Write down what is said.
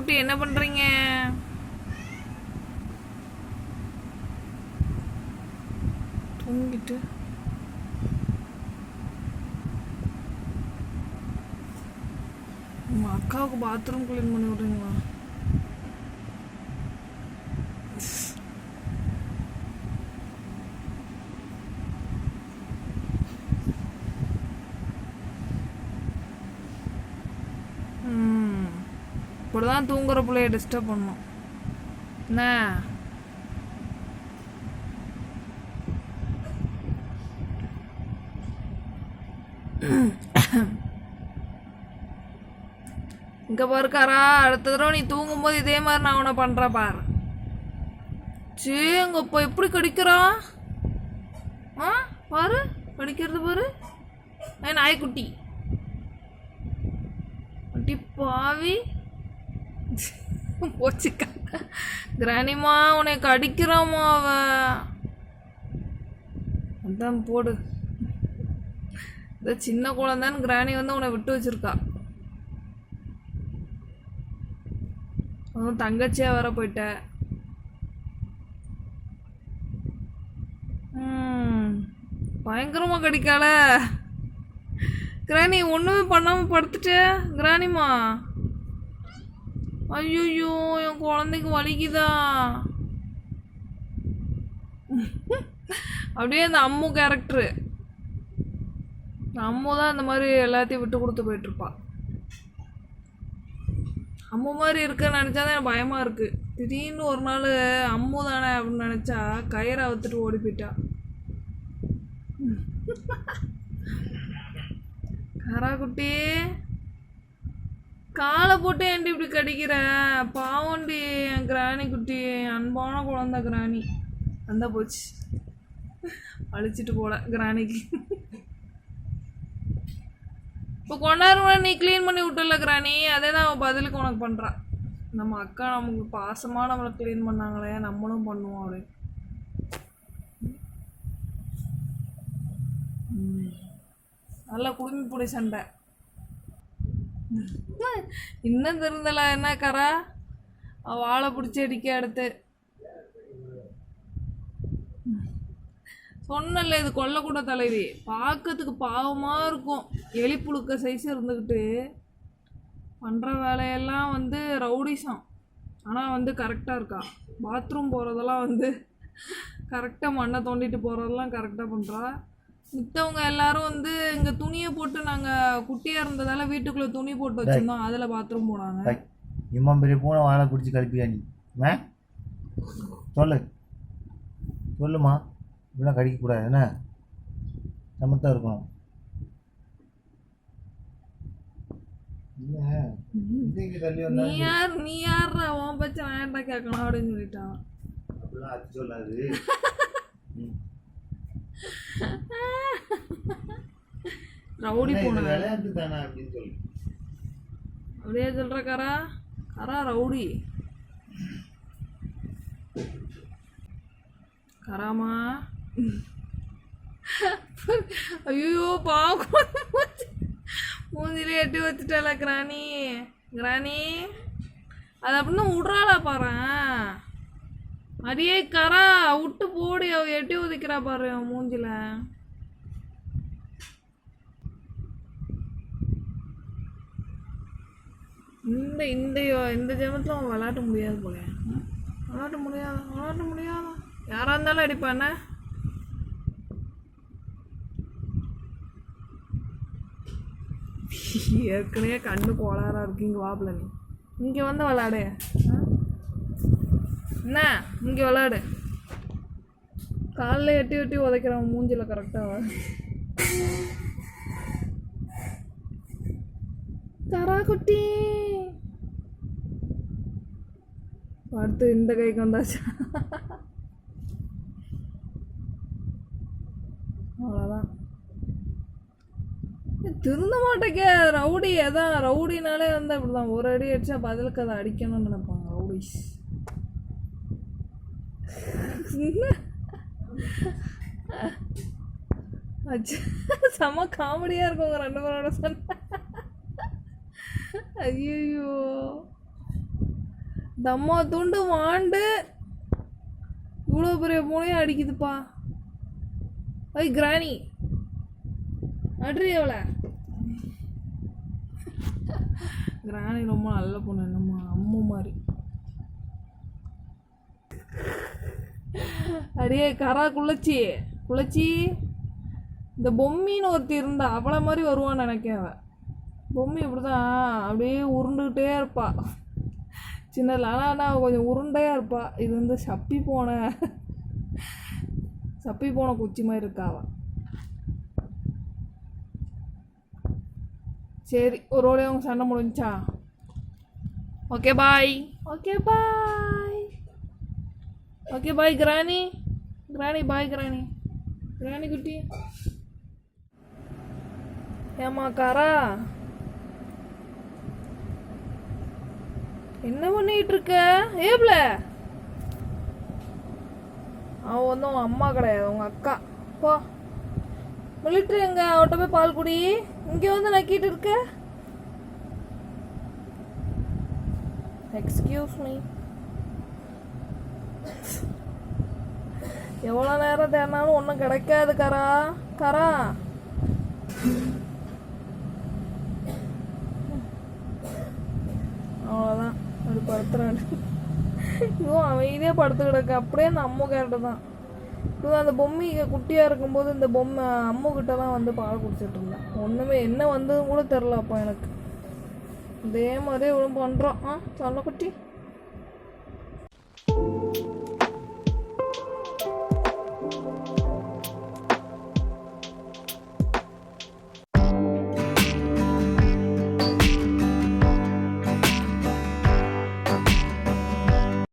குட்டி என்ன பண்றீங்க? தூங்கிட்டு உங்க அக்காவுக்கு பாத்ரூம் க்ளீன் பண்ணி விடுறீங்களா? இப்படிதான் தூங்குற பிள்ளைய டிஸ்டர்ப் பண்ணும் என்ன? இங்க பாருக்காரா, அடுத்த தடவை நீ தூங்கும்போது இதே மாதிரி நான் உன்னை பண்ற பாரு. சேங்க இப்போ எப்படி கடிக்கிறான் பாரு, கடிக்கிறது பாரு. நாய்க்குட்டி குட்டி பாவி போச்சுக்கா. கிராணிமா உன்னை கடிக்கிறாமா அவ. அதான் போடு. இந்த சின்ன குழந்தைன்னு கிராணி வந்து உன்னை விட்டு வச்சிருக்கா. தங்கச்சியா வர போயிட்ட. பயங்கரமா கடிக்கால கிராணி. ஒண்ணுமே பண்ணாம படுத்துட்ட கிராணிமா. ஐயோ என் குழந்தைக்கு வலிக்குதா? அப்படியே அந்த அம்மு கேரக்டரு. அம்மு தான் இந்த மாதிரி எல்லாத்தையும் விட்டு கொடுத்து போயிட்டு இருப்பா. அம்மு மாதிரி இருக்குன்னு நினச்சாதான் எனக்கு பயமா இருக்கு. திடீர்னு ஒரு நாள் அம்மு தானே அப்படின்னு நினச்சா கயிறை அவுத்துட்டு ஓடி போயிட்டா. கராக்குட்டி காலை போட்டு ஏன்டி இப்படி கடிக்கிற? பாவண்டி என் கிராணி குட்டி, அன்பான குழந்தை கிராணி. அந்த போச்சு, அழிச்சிட்டு போல கிராணிக்கு. இப்போ கொண்டாடுற நீ க்ளீன் பண்ணி விட்டுல கிராணி, அதே தான் அவன் பதிலுக்கு உனக்கு பண்ணுறான். நம்ம அக்கா நமக்கு பாசமாக நம்மளை க்ளீன் பண்ணாங்களே, நம்மளும் பண்ணுவோம் அப்படி. நல்லா குடுமி பிடி சண்டை. இன்னும் திருந்தல என்ன கரா? வாழை பிடிச்சி அடிக்க அடுத்து. சொன்னல இது கொல்லக்கூட தலைவி. பார்க்கறதுக்கு பாவமாக இருக்கும். எலிப்புழுக்க சைஸ் இருந்துக்கிட்டு பண்ணுற வேலையெல்லாம் வந்து ரவுடிசம். ஆனால் வந்து கரெக்டாக இருக்கா. பாத்ரூம் போகிறதெல்லாம் வந்து கரெக்டாக மண்ணை தோண்டிட்டு போகிறதெல்லாம் கரெக்டாக பண்ணுறா. மித்தவங்க எல்லாரும் வந்து இங்கே துணியை போட்டு நாங்கள் குட்டியாக இருந்ததால் வீட்டுக்குள்ளே துணி போட்டு வச்சுருந்தோம், அதில் பாத்ரூம் போனாங்க. இம்மா பெரிய பூனை வாழை பிடிச்சி கழிப்பியா நீ? சொல்லுமா, இப்படிலாம் கடிக்கக்கூடாது என்ன? சமத்தான் இருக்கணும். நீ யாரா உன் பச்சை வேண்டாம் கேட்கணும் அப்படின்னு சொல்லிட்டான். அப்படிலாம் அது சொல்லாது. ரவுடி போன விளையாட்டு தானே அப்படின்னு சொல்லி அப்படியே சொல்ற கரா. கரா ரவுடி கராமா. ஐயோ பாவம், மூஞ்சிலே எட்டி வச்சுட்டால கிராணி. கிராணி அது அப்படின்னா விட்றாளா பாரு. அடியே கரா விட்டு போடி, அவ எட்டி உதைக்கிறா பாரு அவன் மூஞ்சில. இந்த இந்த இந்த ஜென்மத்தில் அவன் விளையாட்ட முடியாது போல. விளையாட்ட முடியாதா? யாராக இருந்தாலும் அடிப்பானே. ஏற்கனவே கண்ணு கோளாறாக இருக்கு. இங்கே வாப்பில் நீ இங்கே வந்து விளாடு. என்ன இங்கே விளாடு. காலில் எட்டி எட்டி உதைக்கிறவன் மூஞ்சில் கரெக்டாக. கராக்குட்டி அடுத்து இந்த கைக்கு வந்தாச்சு. அவ்வளோதான். திருந்த மாட்டேங்க ரவுடி. அதான் ரவுடினாலே வந்து அப்படிதான், ஒரு அடி அடிச்சா பதிலுக்கு அதை அடிக்கணும்னு நினைப்பாங்க ரவுடிஸ். செம காமெடியாக இருக்குங்க ரெண்டு பேரோட சொன்ன. ஐயோ தம்மா துண்டு வாண்டு இவ்வளோ பெரிய பூனையும் அடிக்குதுப்பா. ஐய் கிராணி அட்ரி எவ்வளோ. கிராணி ரொம்ப நல்ல பொண்ணு, என்னம்மா அம்மு மாதிரி. அடியே கரா குளச்சி குளச்சி, இந்த பொம்மின்னு ஒருத்தி இருந்தா அவளை மாதிரி வருவான்னு நினைக்கிறேன். அவன் பொம்மி இப்படிதான் அப்படியே உருண்டுக்கிட்டே இருப்பா சின்னதில். ஆனால் கொஞ்சம் உருண்டையாக இருப்பா. இது வந்து சப்பி போன குச்சி மாதிரி இருக்கா அவள். சரி, ஒரு வேளையும் அவங்க சண்டை முடிஞ்சா. Okay bye. Okay bye. Okay bye கிராணி. கிராணி பாய் கிராணி. கிராணி குட்டி. ஏம்மா காரா, என்ன பண்ணிட்டு இருக்க? ஏப்ல அவன் வந்து உன் அம்மா கிடையாது, உங்க அக்கா. போ மிலிட்ரி எங்க, அவட்ட போய் பால் குடி. இங்க வந்து நக்கிட்டு இருக்க. Excuse me. எவ்வளோ நேரம் தேடினாலும் ஒன்றும் கிடைக்காது கரா. கரா அவ்வளோதான், அப்படி படுத்துறான். இதுவும் அமைதியாக படுத்து கிடக்கு. அப்படியே அந்த அம்மு கேரக்டர் தான். இப்போ அந்த பொம்மி குட்டியாக இருக்கும்போது இந்த பொம்மை அம்மு கிட்ட தான் வந்து பால் குடிச்சிட்டு இருந்தேன். ஒன்றுமே என்ன வந்ததும் கூட தெரில அப்போ எனக்கு. இதே மாதிரியே இவ்வளோ பண்ணுறோம். சொல்ல குட்டி.